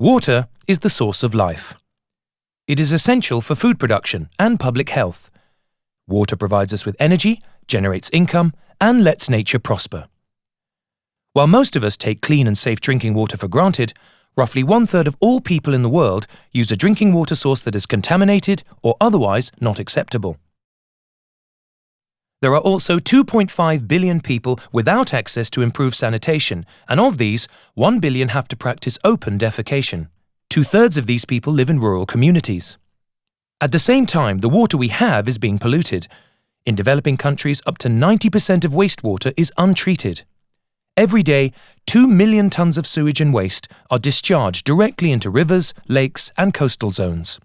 Water is the source of life. It is essential for food production and public health. Water provides us with energy, generates income, and lets nature prosper. While most of us take clean and safe drinking water for granted, roughly 1/3 of all people in the world use a drinking water source that is contaminated or otherwise not acceptable. There are also 2.5 billion people without access to improved sanitation, and of these, 1 billion have to practice open defecation. 2/3 of these people live in rural communities. At the same time, the water we have is being polluted. In developing countries, up to 90% of wastewater is untreated. Every day, 2 million tons of sewage and waste are discharged directly into rivers, lakes, and coastal zones.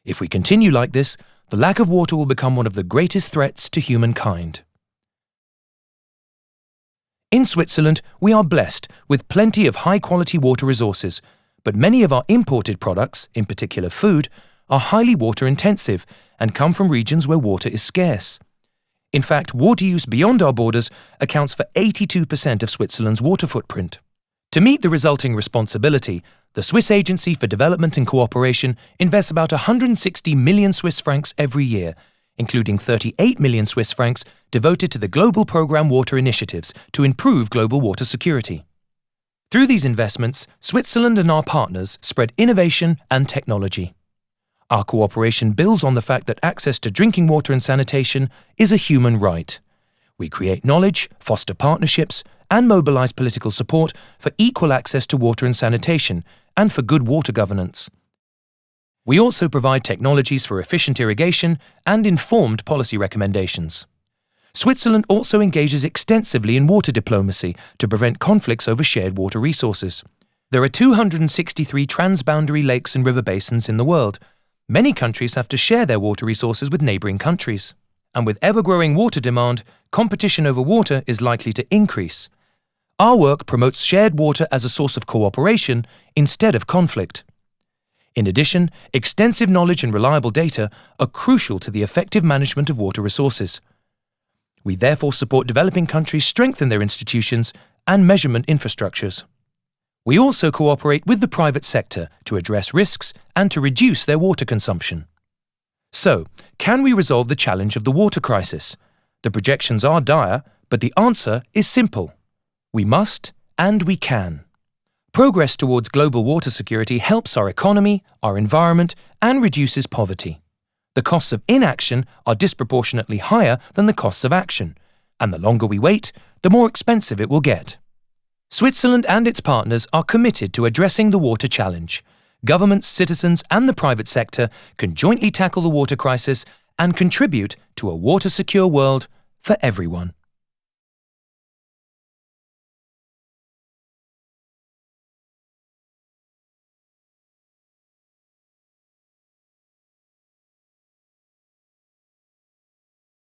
If we continue like this, the lack of water will become one of the greatest threats to humankind. In Switzerland, we are blessed with plenty of high-quality water resources, but many of our imported products, in particular food, are highly water-intensive and come from regions where water is scarce. In fact, water use beyond our borders accounts for 82% of Switzerland's water footprint. To meet the resulting responsibility, the Swiss Agency for Development and Cooperation invests about 160 million Swiss francs every year, including 38 million Swiss francs devoted to the Global Programme Water Initiatives to improve global water security. Through these investments, Switzerland and our partners spread innovation and technology. Our cooperation builds on the fact that access to drinking water and sanitation is a human right. We create knowledge, foster partnerships, and mobilize political support for equal access to water and sanitation and for good water governance. We also provide technologies for efficient irrigation and informed policy recommendations. Switzerland also engages extensively in water diplomacy to prevent conflicts over shared water resources. There are 263 transboundary lakes and river basins in the world. Many countries have to share their water resources with neighbouring countries. And with ever-growing water demand, competition over water is likely to increase. Our work promotes shared water as a source of cooperation instead of conflict. In addition, extensive knowledge and reliable data are crucial to the effective management of water resources. We therefore support developing countries strengthen their institutions and measurement infrastructures. We also cooperate with the private sector to address risks and to reduce their water consumption. So, can we resolve the challenge of the water crisis? The projections are dire, but the answer is simple. We must and we can. Progress towards global water security helps our economy, our environment, and reduces poverty. The costs of inaction are disproportionately higher than the costs of action, and the longer we wait, the more expensive it will get. Switzerland and its partners are committed to addressing the water challenge. Governments, citizens, and the private sector can jointly tackle the water crisis and contribute to a water-secure world for everyone.